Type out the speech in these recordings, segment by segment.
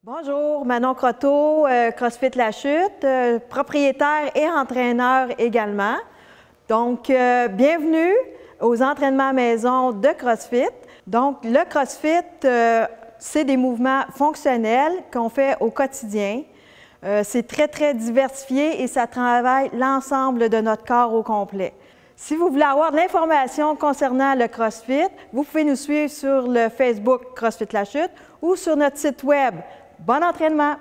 Bonjour, Manon Croteau, CrossFit La Chute, propriétaire et entraîneur également. Donc, bienvenue aux entraînements à maison de CrossFit. Donc, le CrossFit, c'est des mouvements fonctionnels qu'on fait au quotidien. C'est très diversifié et ça travaille l'ensemble de notre corps au complet. Si vous voulez avoir de l'information concernant le CrossFit, vous pouvez nous suivre sur le Facebook CrossFit La Chute ou sur notre site web. Bon entraînement!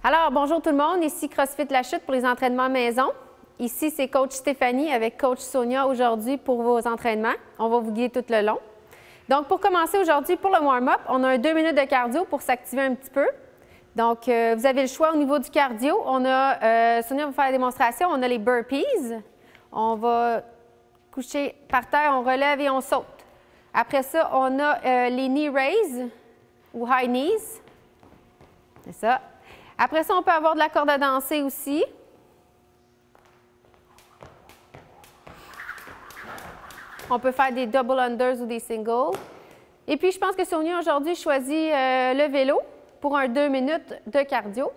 Alors, bonjour tout le monde, ici CrossFit La Chute pour les entraînements maison. Ici, c'est Coach Stéphanie avec Coach Sonia aujourd'hui pour vos entraînements. On va vous guider tout le long. Donc, pour commencer aujourd'hui, pour le warm-up, on a un 2 minutes de cardio pour s'activer un petit peu. Donc, vous avez le choix au niveau du cardio. On a, Sonia va faire la démonstration, on a les burpees. On va coucher par terre, on relève et on saute. Après ça, on a les knee raise ou high knees. C'est ça. Après ça, on peut avoir de la corde à danser aussi. On peut faire des double unders ou des singles. Et puis, je pense que Sonia aujourd'hui choisit le vélo pour un 2 minutes de cardio.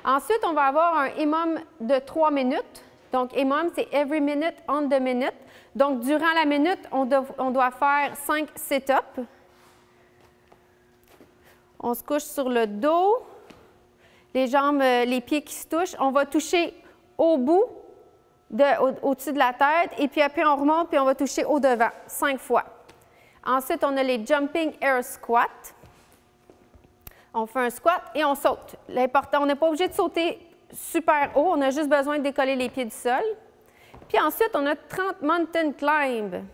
Ensuite, on va avoir un EMOM de 3 minutes. Donc, EMOM, c'est every minute on the minute. Donc, durant la minute, on doit faire 5 sit-ups. On se couche sur le dos, les jambes, les pieds qui se touchent. On va toucher au bout, au-dessus de la tête, et puis après, on remonte, puis on va toucher au devant, 5 fois. Ensuite, on a les jumping air squats. On fait un squat et on saute. L'important, on n'est pas obligé de sauter super haut, on a juste besoin de décoller les pieds du sol. Puis ensuite, on a 30 mountain climb.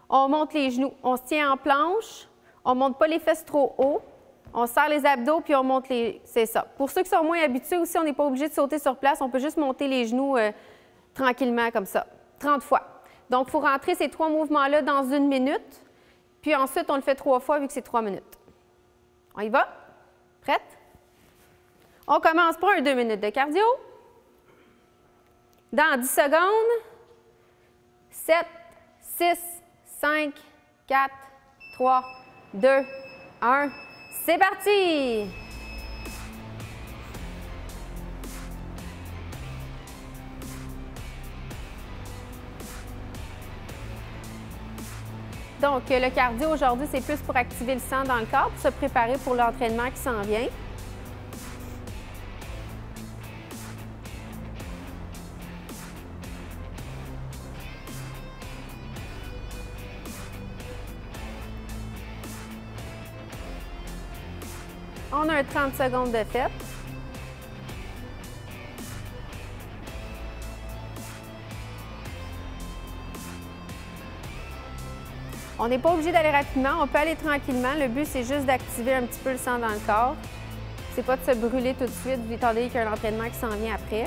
On monte les genoux, on se tient en planche, on ne monte pas les fesses trop haut, on serre les abdos puis on monte les... C'est ça. Pour ceux qui sont moins habitués aussi, on n'est pas obligé de sauter sur place, on peut juste monter les genoux tranquillement comme ça, 30 fois. Donc, il faut rentrer ces 3 mouvements-là dans 1 minute, puis ensuite, on le fait 3 fois vu que c'est 3 minutes. On y va? Prête? On commence pour un 2 minutes de cardio. Dans 10 secondes, 7, 6, 5, 4, 3, 2, 1. C'est parti! Donc, le cardio aujourd'hui, c'est plus pour activer le sang dans le corps, pour se préparer pour l'entraînement qui s'en vient. On a un 30 secondes de fête. On n'est pas obligé d'aller rapidement, on peut aller tranquillement. Le but, c'est juste d'activer un petit peu le sang dans le corps. C'est pas de se brûler tout de suite, étant donné qu'il y a un entraînement qui s'en vient après.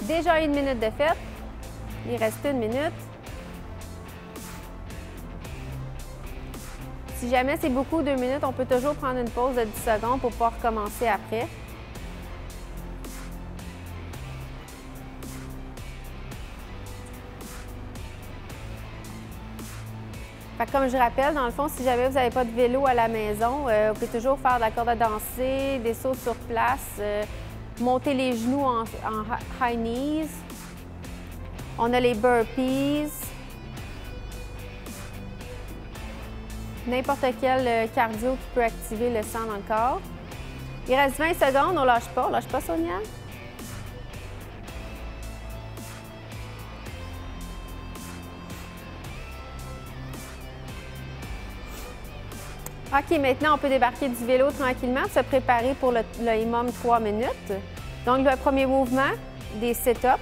Déjà 1 minute de fête. Il reste 1 minute. Si jamais c'est beaucoup 2 minutes, on peut toujours prendre une pause de 10 secondes pour pouvoir recommencer après. Fait que comme je rappelle, dans le fond, si jamais vous n'avez pas de vélo à la maison, vous pouvez toujours faire de la corde à danser, des sauts sur place, monter les genoux en high knees. On a les burpees. N'importe quel cardio qui peut activer le sang dans le corps. Il reste 20 secondes, on lâche pas. On lâche pas, Sonia? OK, maintenant, on peut débarquer du vélo tranquillement, se préparer pour le EMOM 3 minutes. Donc, le premier mouvement, des sit-ups.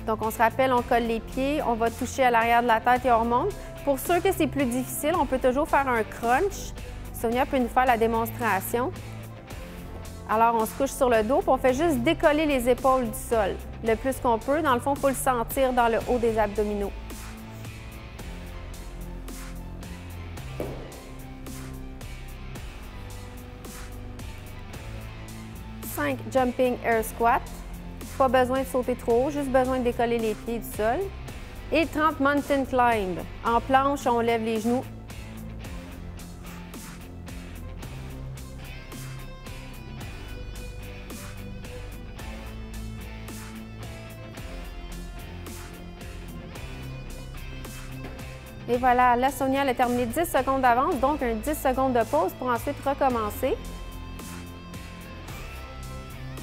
Donc, on se rappelle, on colle les pieds, on va toucher à l'arrière de la tête et on remonte. Pour ceux que c'est plus difficile, on peut toujours faire un crunch. Sonia peut nous faire la démonstration. Alors, on se couche sur le dos, puis on fait juste décoller les épaules du sol le plus qu'on peut. Dans le fond, il faut le sentir dans le haut des abdominaux. 5 jumping air squat. Pas besoin de sauter trop haut, juste besoin de décoller les pieds du sol. Et 30 mountain climb. En planche, on lève les genoux. Et voilà, là, Sonia elle a terminé 10 secondes d'avance, donc un 10 secondes de pause pour ensuite recommencer.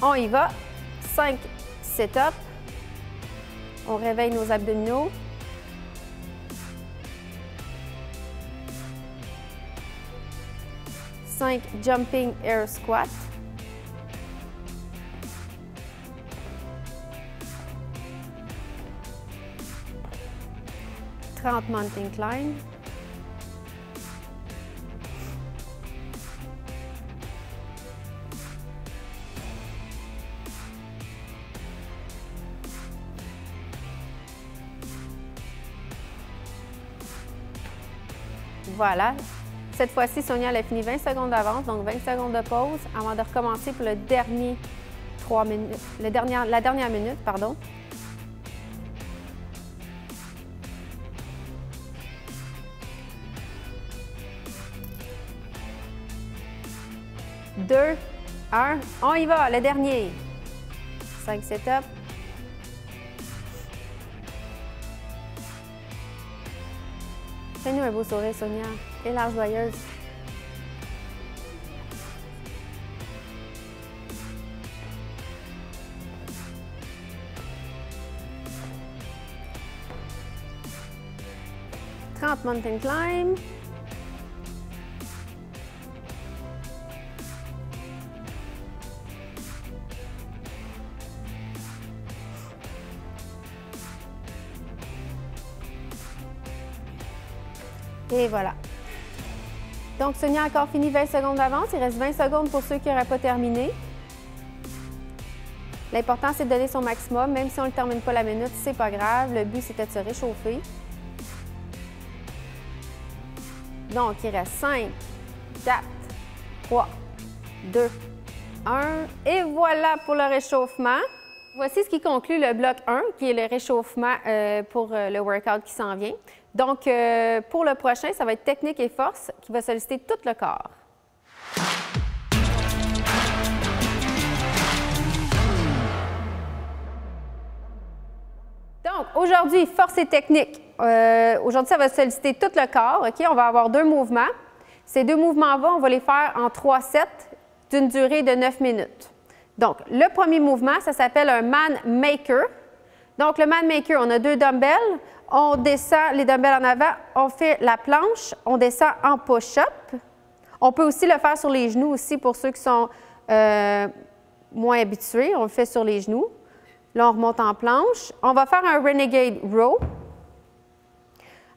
On y va. 5 sit-ups. On réveille nos abdominaux. « 5 jumping air squat. « 30 mountain climb. » Voilà. Cette fois-ci, Sonia elle a fini 20 secondes d'avance, donc 20 secondes de pause avant de recommencer pour le dernier 3 minutes, la dernière minute, pardon. Deux, un, on y va, le dernier. 5 sit-ups. Fais-nous un beau sourire, Sonia. Et l'air joyeuse. « 30 mountain climb. » Et voilà. Donc, Sonia a encore fini 20 secondes d'avance. Il reste 20 secondes pour ceux qui n'auraient pas terminé. L'important, c'est de donner son maximum. Même si on ne termine pas la minute, c'est pas grave. Le but, c'était de se réchauffer. Donc, il reste 5, 4, 3, 2, 1. Et voilà pour le réchauffement. Voici ce qui conclut le bloc 1, qui est le réchauffement pour le workout qui s'en vient. Donc, pour le prochain, ça va être technique et force qui va solliciter tout le corps. Donc, aujourd'hui, force et technique. Aujourd'hui, ça va solliciter tout le corps. OK? On va avoir 2 mouvements. Ces 2 mouvements-là, on va les faire en 3 sets d'une durée de 9 minutes. Donc, le premier mouvement, ça s'appelle un man maker. Donc, le man maker, on a 2 dumbbells. On descend les dumbbells en avant, on fait la planche, on descend en push-up. On peut aussi le faire sur les genoux aussi pour ceux qui sont moins habitués. On le fait sur les genoux. Là, on remonte en planche. On va faire un renegade row.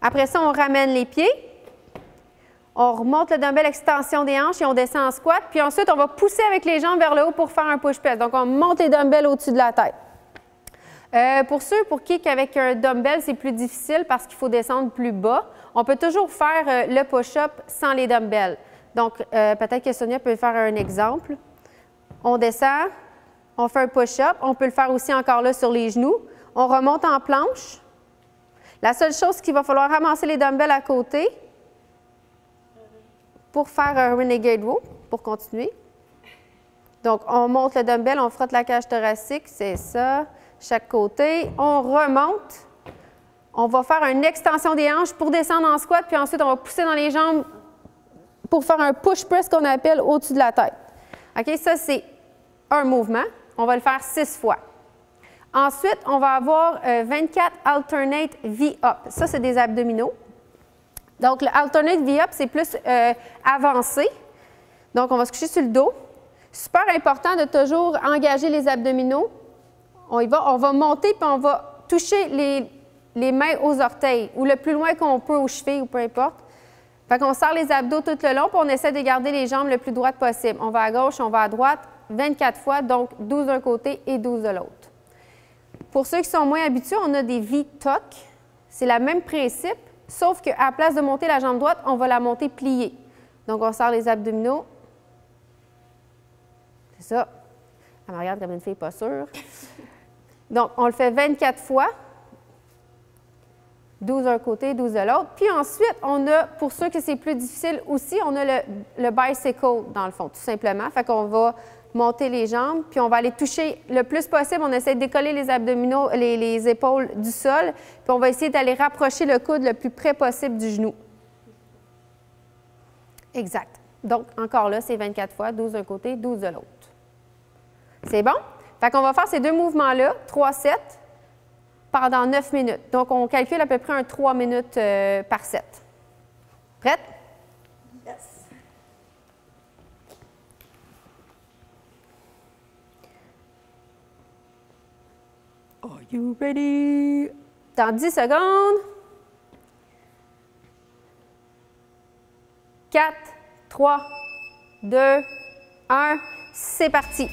Après ça, on ramène les pieds. On remonte le dumbbell extension des hanches et on descend en squat. Puis ensuite, on va pousser avec les jambes vers le haut pour faire un push-press. Donc, on monte les dumbbells au-dessus de la tête. Pour ceux pour qui avec un dumbbell, c'est plus difficile parce qu'il faut descendre plus bas, on peut toujours faire le push-up sans les dumbbells. Donc, peut-être que Sonia peut faire un exemple. On descend, on fait un push-up. On peut le faire aussi encore là sur les genoux. On remonte en planche. La seule chose, c'est qu'il va falloir ramasser les dumbbells à côté pour faire un renegade row, pour continuer. Donc, on monte le dumbbell, on frotte la cage thoracique, c'est ça. Chaque côté, on remonte. On va faire une extension des hanches pour descendre en squat, puis ensuite, on va pousser dans les jambes pour faire un push press qu'on appelle au-dessus de la tête. OK, ça, c'est un mouvement. On va le faire 6 fois. Ensuite, on va avoir 24 alternate V-up. Ça, c'est des abdominaux. Donc, le alternate V-up, c'est plus avancé. Donc, on va se coucher sur le dos. Super important de toujours engager les abdominaux. On y va, on va monter puis on va toucher les mains aux orteils ou le plus loin qu'on peut aux chevilles ou peu importe. Fait qu'on serre les abdos tout le long puis on essaie de garder les jambes le plus droites possible. On va à gauche, on va à droite 24 fois, donc 12 d'un côté et 12 de l'autre. Pour ceux qui sont moins habitués, on a des V-tuck. C'est le même principe, sauf qu'à la place de monter la jambe droite, on va la monter pliée. Donc, on serre les abdominaux. C'est ça. Elle me regarde comme une fille pas sûre. Donc, on le fait 24 fois. 12 d'un côté, 12 de l'autre. Puis ensuite, on a, pour ceux que c'est plus difficile aussi, on a le bicycle, dans le fond, tout simplement. Fait qu'on va monter les jambes, puis on va aller toucher le plus possible. On essaie de décoller les abdominaux, les épaules du sol, puis on va essayer d'aller rapprocher le coude le plus près possible du genou. Exact. Donc, encore là, c'est 24 fois, 12 d'un côté, 12 de l'autre. C'est bon? Fait qu'on va faire ces deux mouvements-là, 3 sets, pendant 9 minutes. Donc, on calcule à peu près un 3 minutes par set. Prête? Yes. Are you ready? Dans 10 secondes. 4, 3, 2, 1, c'est parti.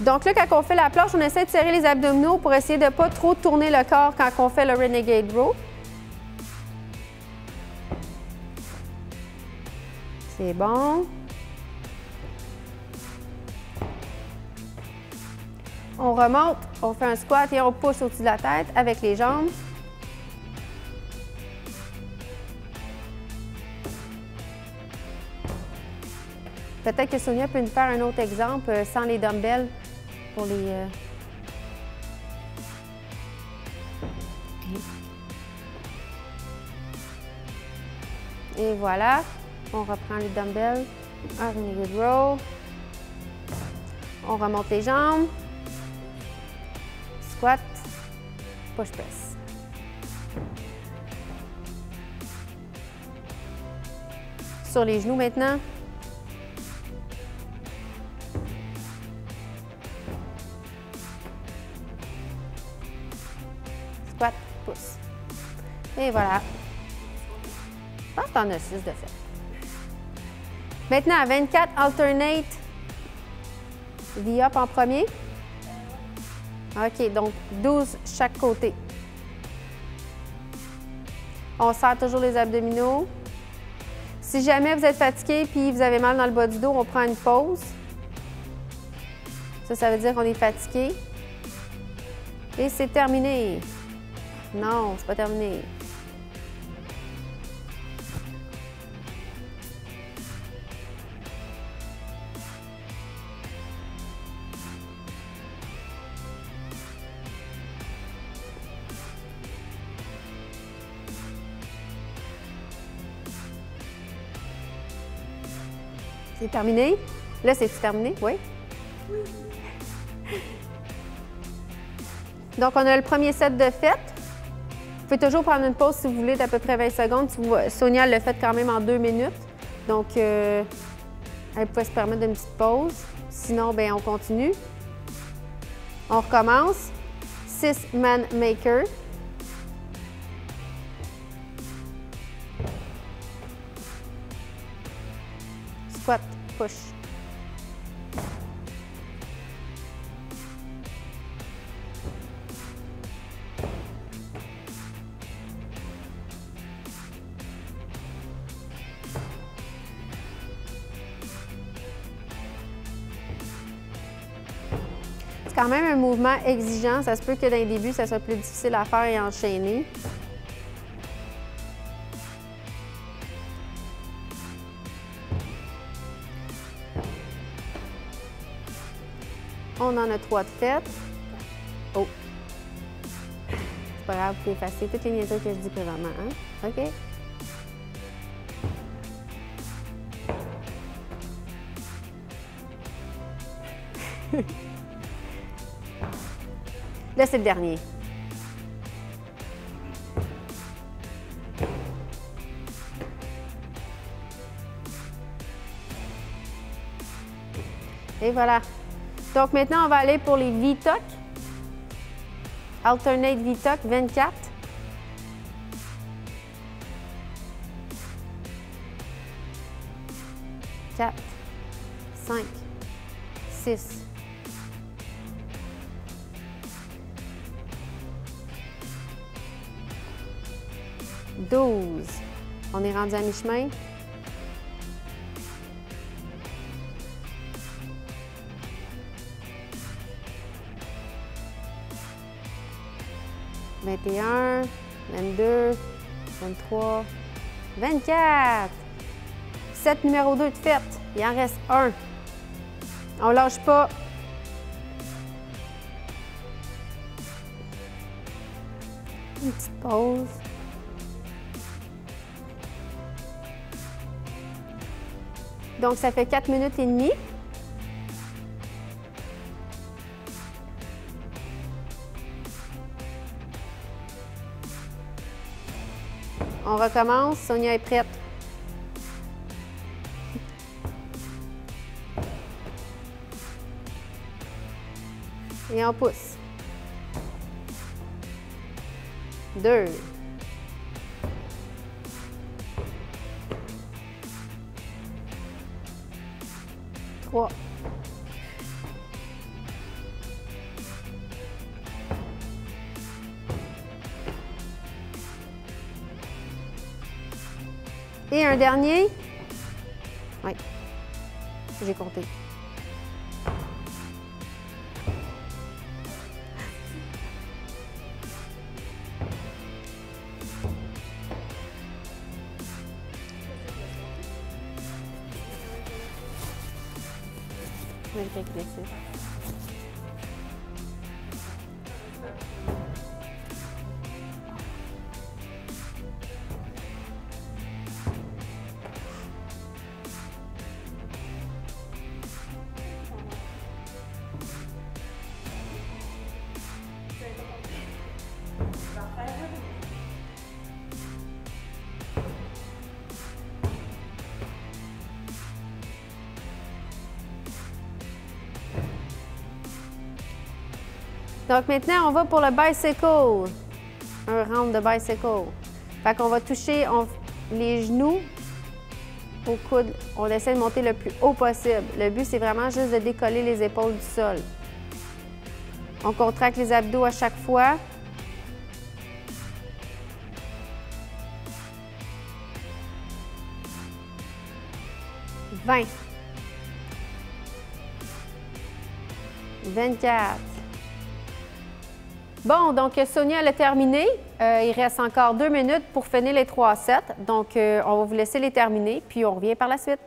Donc là, quand on fait la planche, on essaie de serrer les abdominaux pour essayer de ne pas trop tourner le corps quand on fait le Renegade Row. C'est bon. On remonte, on fait un squat et on pousse au-dessus de la tête avec les jambes. Peut-être que Sonia peut nous faire un autre exemple sans les dumbbells pour les... Et voilà, on reprend les dumbbells, un Renegade Row. On remonte les jambes. Squat, push press. Sur les genoux maintenant. Squat, pouce. Et voilà. Je pense que t'en as 6 de fait. Maintenant, à 24, alternate V-up en premier. OK, donc 12 chaque côté. On serre toujours les abdominaux. Si jamais vous êtes fatigué et vous avez mal dans le bas du dos, on prend une pause. Ça veut dire qu'on est fatigué. Et c'est terminé. Non, c'est pas terminé. C'est terminé? Là, c'est-tu terminé? Oui? Oui. Donc, on a le premier set de fait. Vous pouvez toujours prendre une pause si vous voulez d'à peu près 20 secondes. Sonia l'a fait quand même en 2 minutes. Donc, elle pouvait se permettre une petite pause. Sinon, bien, on continue. On recommence. 6-man maker. Squat, push. C'est quand même un mouvement exigeant. Ça se peut que dans les débuts, ça soit plus difficile à faire et enchaîner. On en a 3 de fait. Oh! C'est pas grave, vous pouvez effacer toutes les niaiseries que je dis présentement. Hein? OK? Là, c'est le dernier. Et voilà. Donc maintenant, on va aller pour les V-tuck. Alternate V-tuck 24. « 4, 5, 6, 12. On est rendu à mi-chemin. 21, 22, 23, 24. Set numéro 2 de fait. Il en reste un. On lâche pas. Une petite pause. Donc, ça fait 4 minutes et demie. On recommence. Sonia est prête. Et on pousse. 2. 3. 'Et un dernier. Oui, j'ai compté. Je vais le calculer ça. Donc maintenant, on va pour le bicycle, un round de bicycle. Fait qu'on va toucher les genoux au coude. On essaie de monter le plus haut possible. Le but, c'est vraiment juste de décoller les épaules du sol. On contracte les abdos à chaque fois. « 20. 24. Bon, donc Sonia, elle a terminé. Il reste encore 2 minutes pour finir les 3 sets. Donc, on va vous laisser les terminer, puis on revient par la suite.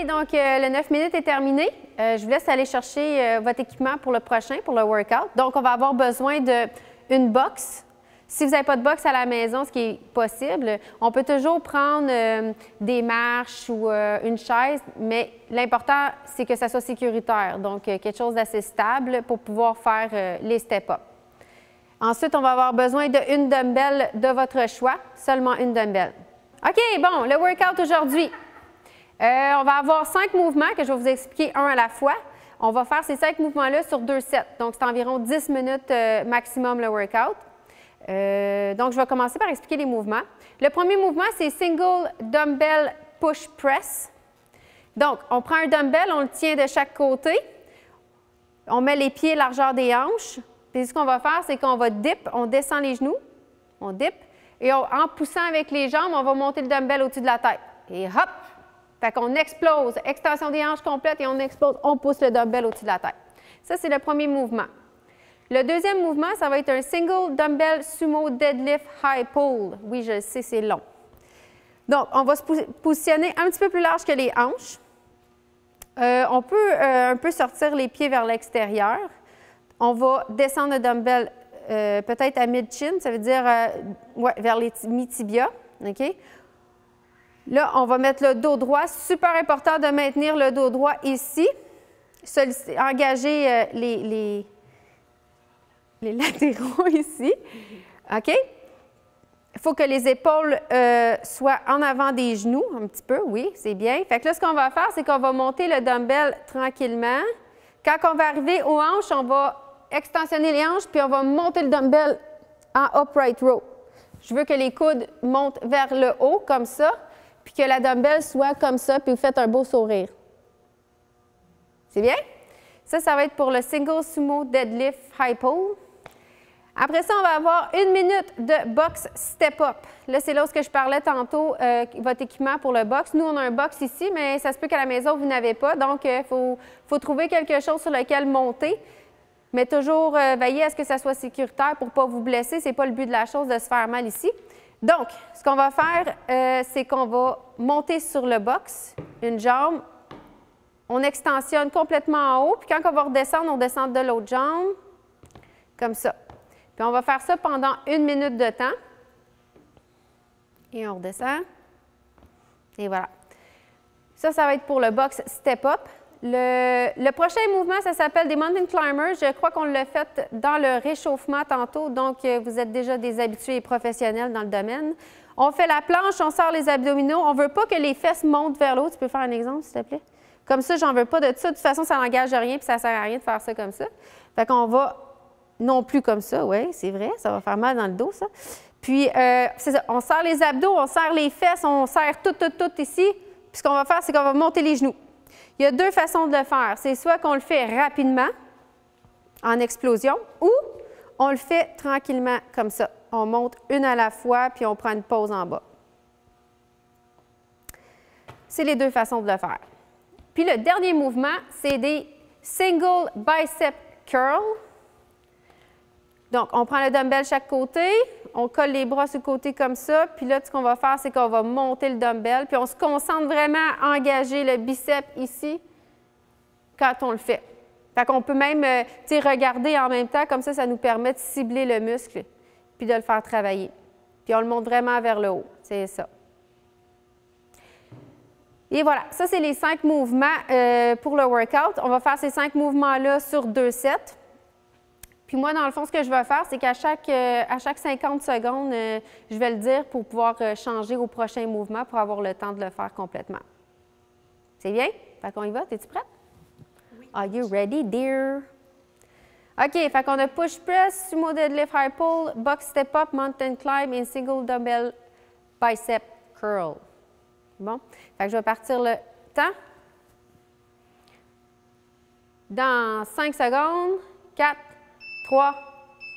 donc le 9 minutes est terminé. Je vous laisse aller chercher votre équipement pour le prochain, pour le workout. Donc, on va avoir besoin d'une box. Si vous n'avez pas de box à la maison, ce qui est possible, on peut toujours prendre des marches ou une chaise, mais l'important, c'est que ça soit sécuritaire, donc quelque chose d'assez stable pour pouvoir faire les step-up. Ensuite, on va avoir besoin d'une dumbbell de votre choix, seulement une dumbbell. OK, bon, le workout aujourd'hui. On va avoir 5 mouvements que je vais vous expliquer un à la fois. On va faire ces 5 mouvements-là sur 2 sets, donc c'est environ 10 minutes maximum le workout. Donc, je vais commencer par expliquer les mouvements. Le premier mouvement, c'est Single Dumbbell Push Press. Donc, on prend un dumbbell, on le tient de chaque côté. On met les pieds largeur des hanches. Puis, ce qu'on va faire, c'est qu'on va dip, on descend les genoux, on dip, et en poussant avec les jambes, on va monter le dumbbell au-dessus de la tête. Et hop! Fait qu'on explose, extension des hanches complète, et on explose, on pousse le dumbbell au-dessus de la tête. Ça, c'est le premier mouvement. Le deuxième mouvement, ça va être un Single Dumbbell Sumo Deadlift High Pull. Oui, je sais, c'est long. Donc, on va se positionner un petit peu plus large que les hanches. On peut un peu sortir les pieds vers l'extérieur. On va descendre le dumbbell peut-être à mid-chin, ça veut dire ouais, vers les mi-tibias. OK? Là, on va mettre le dos droit. Super important de maintenir le dos droit ici. Engager les latéraux ici. OK? Il faut que les épaules soient en avant des genoux, un petit peu, oui, c'est bien. Fait que là, ce qu'on va faire, c'est qu'on va monter le dumbbell tranquillement. Quand on va arriver aux hanches, on va extensionner les hanches, puis on va monter le dumbbell en upright row. Je veux que les coudes montent vers le haut, comme ça, puis que la dumbbell soit comme ça, puis vous faites un beau sourire. C'est bien? Ça va être pour le Single Sumo Deadlift High Pull. Après ça, on va avoir 1 minute de box step-up. Là, c'est là où je parlais tantôt, votre équipement pour le box. Nous, on a un box ici, mais ça se peut qu'à la maison, vous n'avez pas. Donc, il faut trouver quelque chose sur lequel monter. Mais toujours veiller à ce que ça soit sécuritaire pour ne pas vous blesser. Ce n'est pas le but de la chose de se faire mal ici. Donc, ce qu'on va faire, c'est qu'on va monter sur le box, une jambe. On extensionne complètement en haut. Puis quand on va redescendre, on descend de l'autre jambe, comme ça. Puis on va faire ça pendant 1 minute de temps. Et on redescend. Et voilà. Ça va être pour le box step-up. Le prochain mouvement, ça s'appelle des mountain climbers. Je crois qu'on l'a fait dans le réchauffement tantôt, donc vous êtes déjà des habitués et professionnels dans le domaine. On fait la planche, on sort les abdominaux. On ne veut pas que les fesses montent vers l'eau. Tu peux faire un exemple, s'il te plaît? Comme ça, j'en veux pas de ça. De toute façon, ça n'engage rien puis ça ne sert à rien de faire ça comme ça. Fait qu'on va non plus comme ça, oui, c'est vrai, ça va faire mal dans le dos, ça. Puis, c'est ça, on serre les abdos, on serre les fesses, on serre tout ici. Puis ce qu'on va faire, c'est qu'on va monter les genoux. Il y a 2 façons de le faire. C'est soit qu'on le fait rapidement, en explosion, ou on le fait tranquillement, comme ça. On monte une à la fois, puis on prend une pause en bas. C'est les 2 façons de le faire. Puis le dernier mouvement, c'est des Single Bicep Curl. Donc, on prend le dumbbell chaque côté, on colle les bras sur le côté comme ça, puis là, ce qu'on va faire, c'est qu'on va monter le dumbbell, puis on se concentre vraiment à engager le biceps ici quand on le fait. Fait qu'on peut même regarder en même temps, comme ça nous permet de cibler le muscle, puis de le faire travailler. Puis on le monte vraiment vers le haut, c'est ça. Et voilà, ça, c'est les 5 mouvements pour le workout. On va faire ces 5 mouvements-là sur 2 sets. Puis moi, dans le fond, ce que je vais faire, c'est qu'à chaque 50 secondes, je vais le dire pour pouvoir changer au prochain mouvement pour avoir le temps de le faire complètement. C'est bien? Fait qu'on y va. Es-tu prête? Oui. Are you ready, dear? OK, fait qu'on a push press, sumo deadlift high pull, box step up, mountain climb et single dumbbell bicep curl. Bon? Fait que je vais partir le temps. Dans 5 secondes, 4, 3,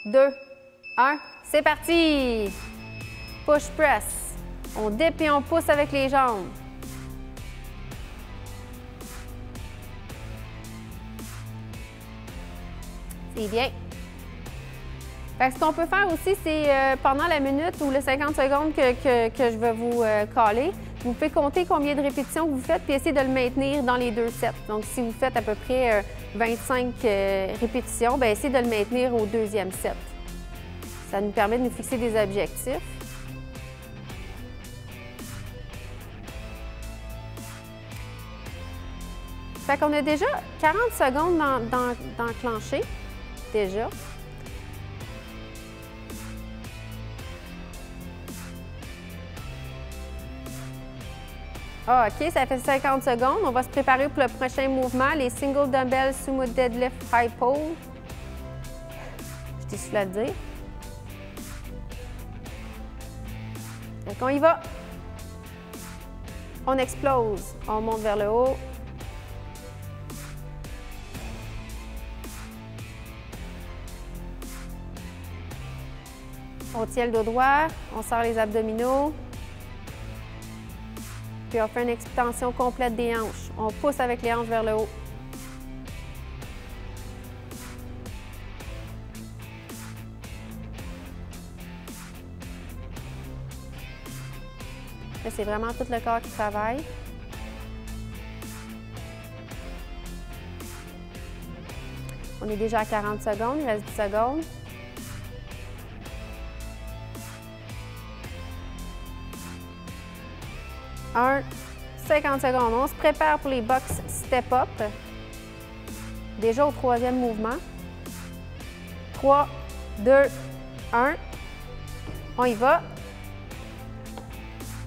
2, 1, c'est parti! Push press. On dip et on pousse avec les jambes. C'est bien. Fait que ce qu'on peut faire aussi, c'est pendant la minute ou les 50 secondes que je vais vous caller, Vous pouvez compter combien de répétitions vous faites puis essayer de le maintenir dans les 2 sets. Donc, si vous faites à peu près 25 répétitions, bien, essayez de le maintenir au 2e set. Ça nous permet de nous fixer des objectifs. Fait qu'on a déjà 40 secondes d'enclencher, déjà. Ah, OK, ça fait 50 secondes. On va se préparer pour le prochain mouvement, les single dumbbell sumo deadlift high pull. Je t'ai soufflé à le dire. Donc, on y va. On explose. On monte vers le haut. On tient le dos droit, on serre les abdominaux. Puis on fait une extension complète des hanches. On pousse avec les hanches vers le haut. Là, c'est vraiment tout le corps qui travaille. On est déjà à 40 secondes, il reste 10 secondes. Un, 50 secondes. On se prépare pour les box step-up. Déjà au 3e mouvement. 3, 2, 1. On y va.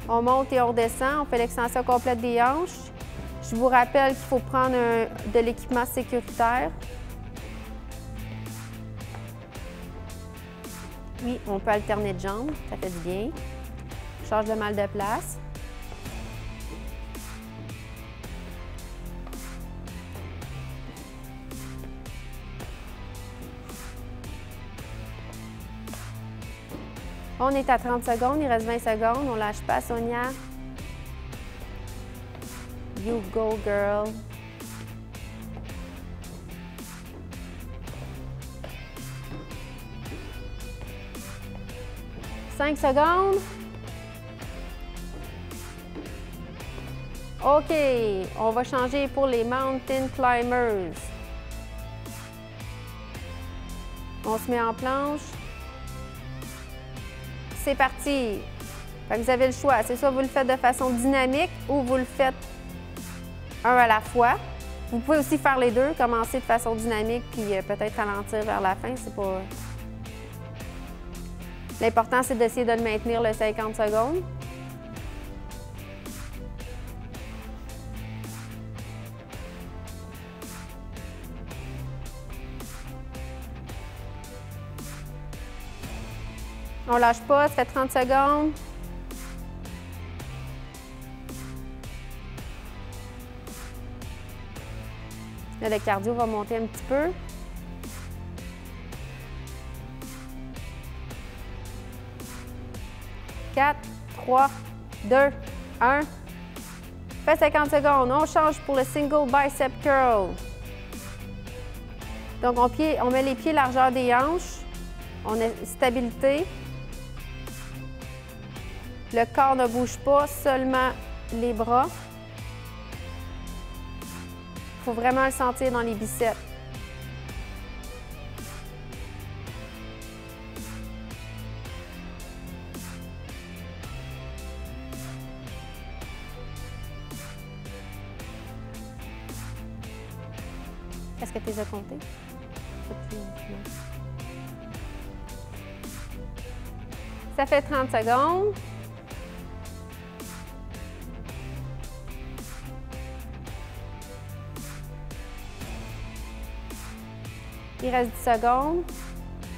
On monte et on redescend. On fait l'extension complète des hanches. Je vous rappelle qu'il faut prendre de l'équipement sécuritaire. Oui, on peut alterner de jambes. Ça fait du bien. Change le mal de place. On est à 30 secondes, il reste 20 secondes. On lâche pas, Sonia. You go, girl. « 5 secondes. OK, on va changer pour les Mountain Climbers. On se met en planche. C'est parti! Fait que vous avez le choix. C'est soit vous le faites de façon dynamique ou vous le faites un à la fois. Vous pouvez aussi faire les deux, commencer de façon dynamique puis peut-être ralentir vers la fin. C'est pas... L'important, c'est d'essayer de le maintenir le 50 secondes. On lâche pas, ça fait 30 secondes. Là, le cardio va monter un petit peu. « 4, 3, 2, 1. Fait 50 secondes. On change pour le single bicep curl. Donc, on met les pieds largeur des hanches. On a stabilité. Le corps ne bouge pas, seulement les bras. Il faut vraiment le sentir dans les biceps. Est-ce que tu les as comptés? Ça fait 30 secondes. Il reste 10 secondes.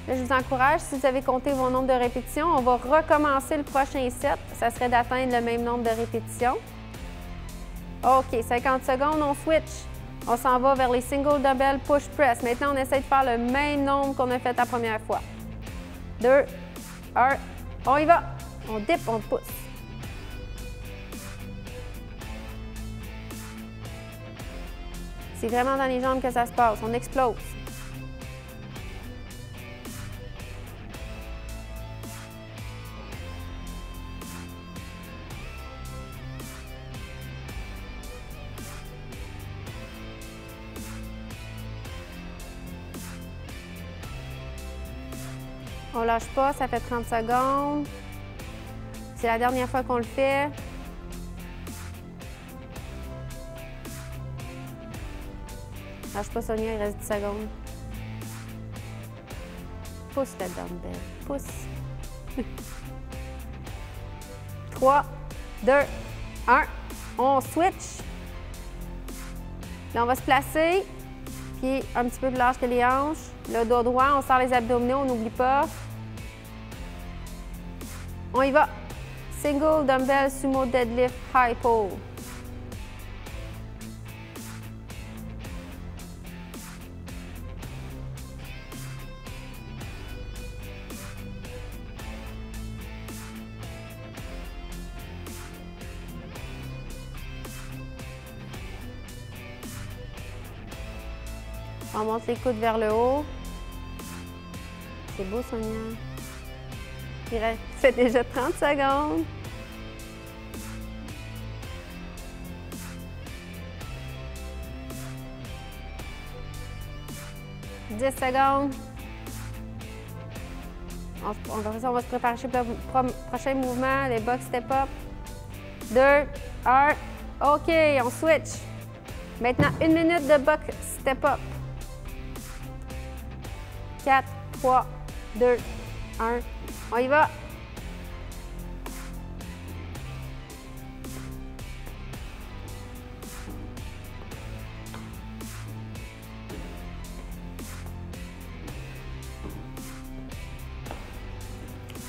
Là, je vous encourage, si vous avez compté vos nombres de répétitions, on va recommencer le prochain set. Ça serait d'atteindre le même nombre de répétitions. OK, 50 secondes, on switch. On s'en va vers les single dumbbell push press. Maintenant, on essaie de faire le même nombre qu'on a fait la première fois. 2, 1, on y va. On dip, on pousse. C'est vraiment dans les jambes que ça se passe. On explose. On lâche pas, ça fait 30 secondes. C'est la dernière fois qu'on le fait. Lâche pas, Sonia, il reste 10 secondes. Pousse le dumbbell. Pousse. 3, 2, 1. On switch. Là, on va se placer. Pied un petit peu plus large que les hanches. Le dos droit, on sort les abdominaux, on n'oublie pas. On y va. Single dumbbell sumo deadlift high pull. On monte les coudes vers le haut. C'est beau, Sonia. Il fait déjà 30 secondes. « 10 secondes. On va se préparer pour le prochain mouvement, les box step-up. 2, 1. OK, on switch. Maintenant, 1 minute de box step-up. 4, 3, 2, 1. On y va.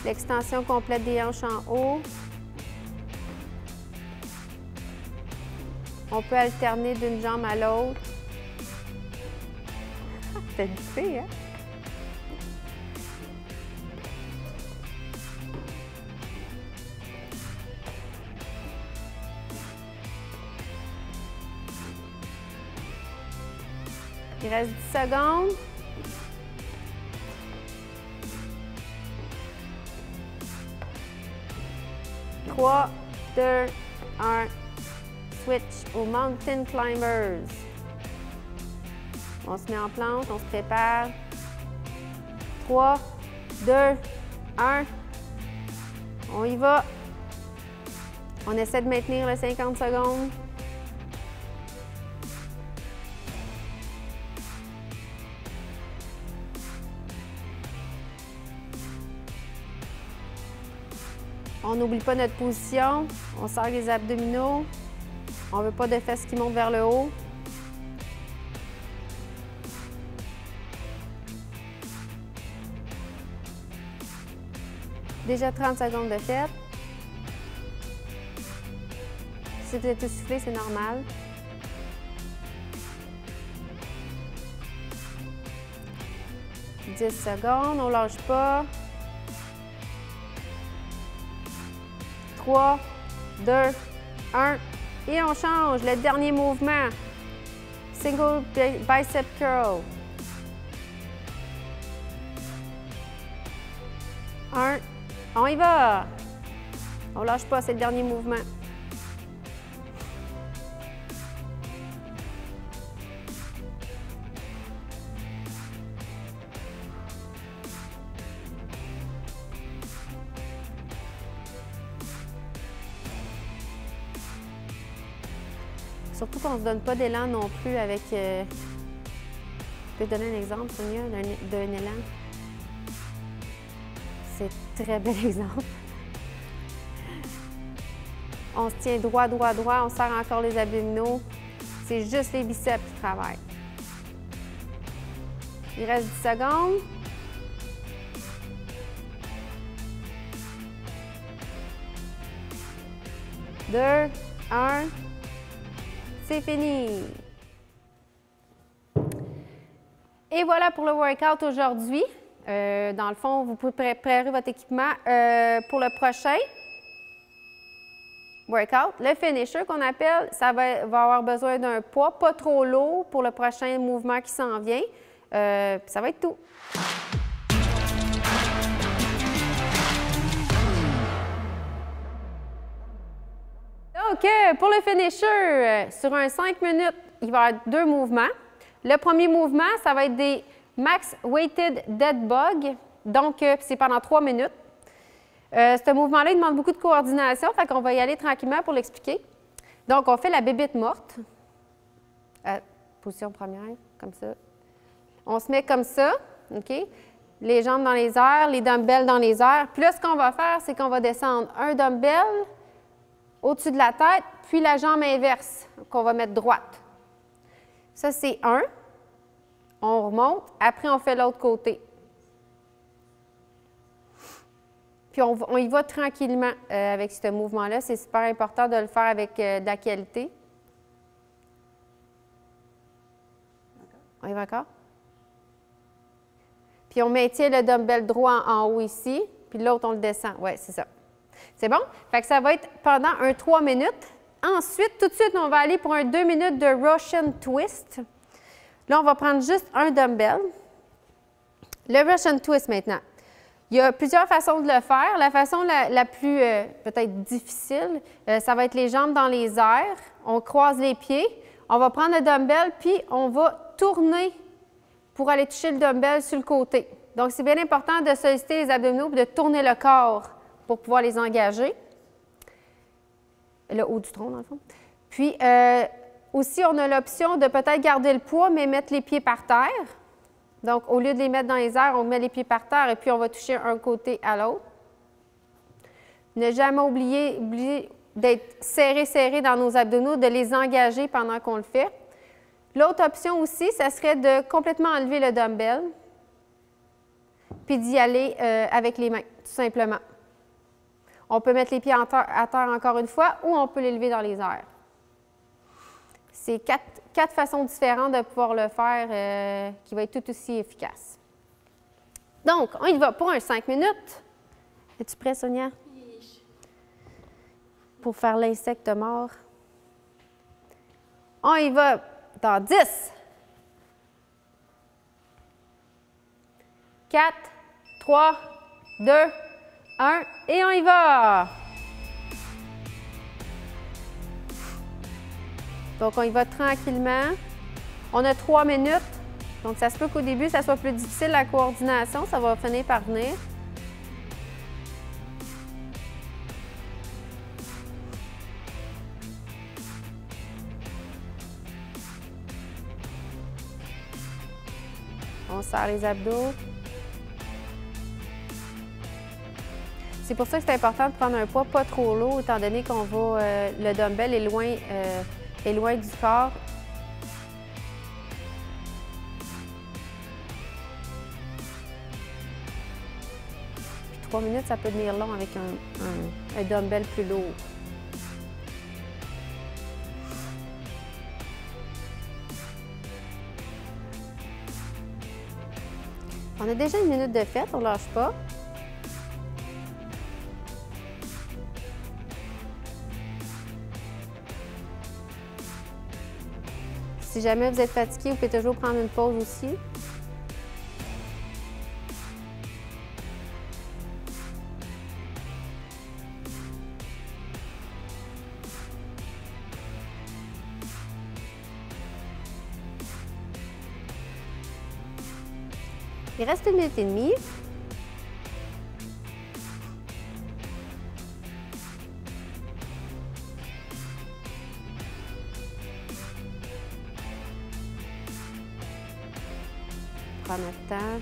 L'extension complète des hanches en haut. On peut alterner d'une jambe à l'autre. C'est difficile, hein? Il reste 10 secondes. « 3, 2, 1. Switch aux Mountain Climbers. On se met en planche, on se prépare. 3, 2, 1. On y va. On essaie de maintenir le 50 secondes. On n'oublie pas notre position. On serre les abdominaux. On ne veut pas de fesses qui montent vers le haut. Déjà 30 secondes de fait. Si vous êtes essoufflé, c'est normal. « 10 secondes, on ne lâche pas. 3, 2, 1. Et on change. Le dernier mouvement. Single bicep curl. 1. On y va. On lâche pas, c'est le dernier mouvement. Surtout qu'on ne se donne pas d'élan non plus avec... Je peux te donner un exemple, Sonia, d'un élan? C'est un très bel exemple. On se tient droit, droit, droit. On serre encore les abdominaux. C'est juste les biceps qui travaillent. Il reste 10 secondes. Deux, 1. C'est fini. Et voilà pour le workout aujourd'hui. Dans le fond, vous pouvez préparer votre équipement pour le prochain workout. Le finisher qu'on appelle, ça va avoir besoin d'un poids pas trop lourd pour le prochain mouvement qui s'en vient. Ça va être tout. Donc, pour le finisher, sur un 5 minutes, il va y avoir 2 mouvements. Le premier mouvement, ça va être des max weighted dead bug. Donc, c'est pendant 3 minutes. Ce mouvement-là, il demande beaucoup de coordination, fait qu'on va y aller tranquillement pour l'expliquer. Donc, on fait la bébite morte. Position première, comme ça. On se met comme ça, OK? Les jambes dans les airs, les dumbbells dans les airs. Puis là, ce qu'on va faire, c'est qu'on va descendre un dumbbell au-dessus de la tête, puis la jambe inverse qu'on va mettre droite. Ça, c'est 1. On remonte. Après, on fait l'autre côté. Puis, on y va tranquillement avec ce mouvement-là. C'est super important de le faire avec de la qualité. On y va encore? Puis, on maintient le dumbbell droit en haut ici, puis l'autre, on le descend. Oui, c'est ça. C'est bon? Fait que ça va être pendant 3 minutes. Ensuite, tout de suite, on va aller pour un 2 minutes de Russian Twist. Là, on va prendre juste un dumbbell. Le Russian Twist maintenant. Il y a plusieurs façons de le faire. La façon la plus peut-être difficile, ça va être les jambes dans les airs. On croise les pieds. On va prendre le dumbbell, puis on va tourner pour aller toucher le dumbbell sur le côté. Donc, c'est bien important de solliciter les abdominaux et de tourner le corps pour pouvoir les engager. Le haut du tronc, dans le fond. Puis, aussi, on a l'option de peut-être garder le poids, mais mettre les pieds par terre. Donc, au lieu de les mettre dans les airs, on met les pieds par terre et puis on va toucher un côté à l'autre. Ne jamais oublier d'être serré dans nos abdominaux, de les engager pendant qu'on le fait. L'autre option aussi, ça serait de complètement enlever le dumbbell puis d'y aller avec les mains, tout simplement. On peut mettre les pieds à terre encore une fois ou on peut les lever dans les airs. C'est quatre façons différentes de pouvoir le faire qui va être tout aussi efficace. Donc, on y va pour un 5 minutes. Es-tu prêt, Sonia? Oui. Pour faire l'insecte mort. On y va dans 10, 4, 3, 2, 1 et on y va! Donc, on y va tranquillement. On a 3 minutes. Donc, ça se peut qu'au début, ça soit plus difficile, la coordination. Ça va finir par venir. On serre les abdos. C'est pour ça que c'est important de prendre un poids pas trop lourd, étant donné qu'on va, le dumbbell est loin du corps. Puis 3 minutes, ça peut devenir long avec un dumbbell plus lourd. On a déjà 1 minute de fête, on ne lâche pas. Si jamais vous êtes fatigué, vous pouvez toujours prendre une pause aussi. Il reste 1 minute et demie. Prends notre temps.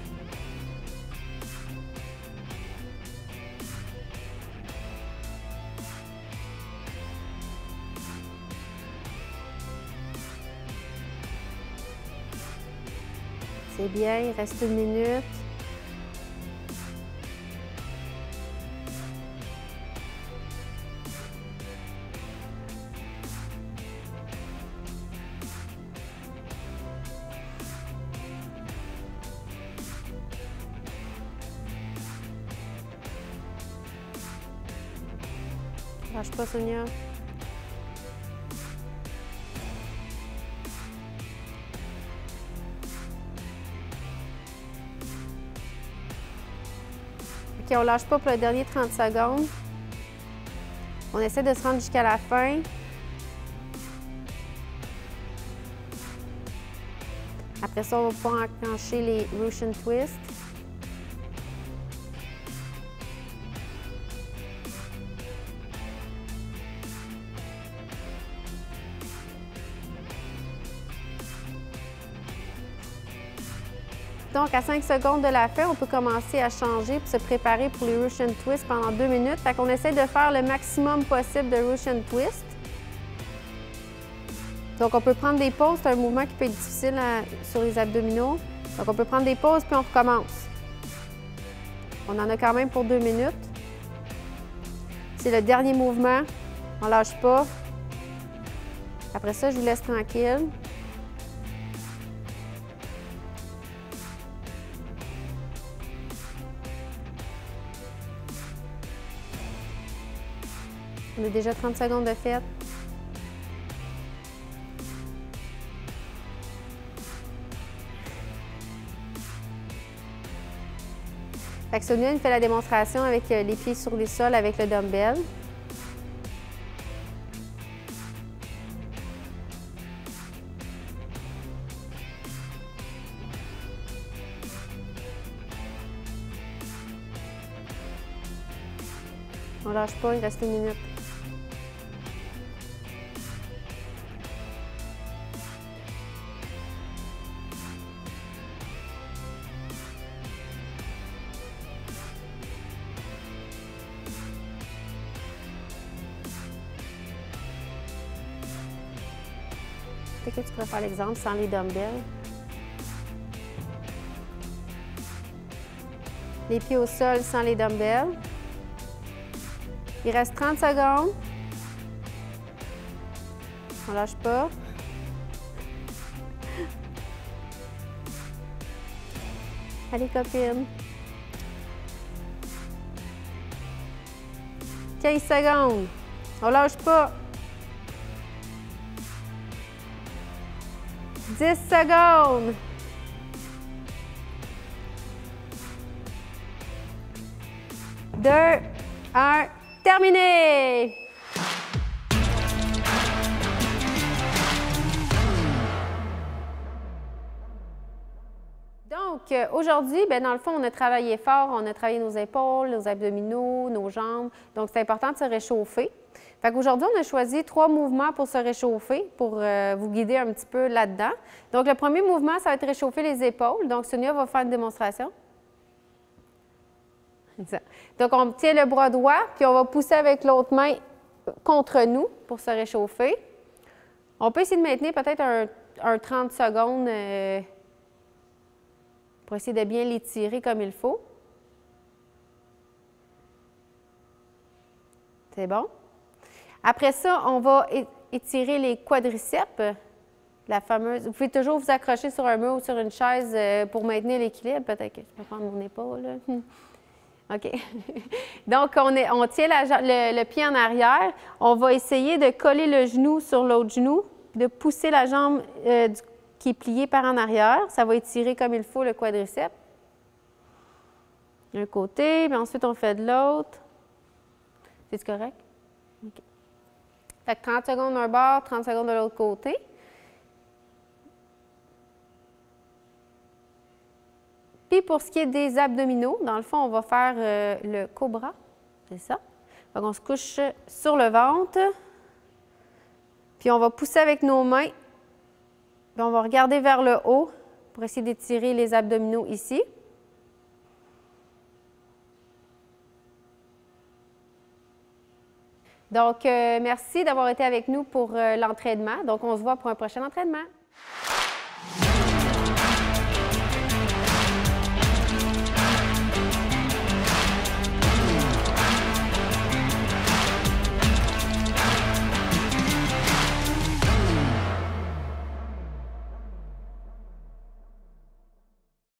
C'est bien, il reste 1 minute. Lâche pas, Sonia. OK, on lâche pas pour le dernier 30 secondes. On essaie de se rendre jusqu'à la fin. Après ça, on va pouvoir enclencher les Russian Twist. Donc, à 5 secondes de la fin, on peut commencer à changer pour se préparer pour les Russian Twist pendant 2 minutes. Fait qu'on essaie de faire le maximum possible de Russian Twist. Donc, on peut prendre des pauses. C'est un mouvement qui peut être difficile sur les abdominaux. Donc, on peut prendre des pauses puis on recommence. On en a quand même pour 2 minutes. C'est le dernier mouvement. On ne lâche pas. Après ça, je vous laisse tranquille. On a déjà 30 secondes de fait. Fait que Sonia nous fait la démonstration avec les pieds sur les sols avec le dumbbell. On lâche pas, il reste 1 minute. Peut-être que tu pourrais faire l'exemple sans les dumbbells. Les pieds au sol sans les dumbbells. Il reste 30 secondes. On lâche pas. Allez, copine. 15 secondes. On lâche pas. 10 secondes. 2, 1, terminé! Donc, aujourd'hui, dans le fond, on a travaillé fort, on a travaillé nos épaules, nos abdominaux, nos jambes. Donc, c'est important de se réchauffer. Fait qu'aujourd'hui, on a choisi 3 mouvements pour se réchauffer, pour vous guider un petit peu là-dedans. Donc, le premier mouvement, ça va être réchauffer les épaules. Donc, Sonia va faire une démonstration. Donc, on tient le bras droit, puis on va pousser avec l'autre main contre nous pour se réchauffer. On peut essayer de maintenir peut-être un 30 secondes pour essayer de bien l'étirer comme il faut. C'est bon? Après ça, on va étirer les quadriceps, la fameuse. Vous pouvez toujours vous accrocher sur un mur ou sur une chaise pour maintenir l'équilibre. Peut-être que je peux prendre mon épaule. Là. OK. Donc, on tient le pied en arrière. On va essayer de coller le genou sur l'autre genou, de pousser la jambe qui est pliée par en arrière. Ça va étirer comme il faut le quadriceps. D'un côté, puis ensuite on fait de l'autre. C'est correct? OK. Fait que 30 secondes d'un bord, 30 secondes de l'autre côté. Puis pour ce qui est des abdominaux, dans le fond, on va faire le cobra, c'est ça. Donc on se couche sur le ventre, puis on va pousser avec nos mains, puis on va regarder vers le haut pour essayer d'étirer les abdominaux ici. Donc, merci d'avoir été avec nous pour l'entraînement. Donc, on se voit pour un prochain entraînement.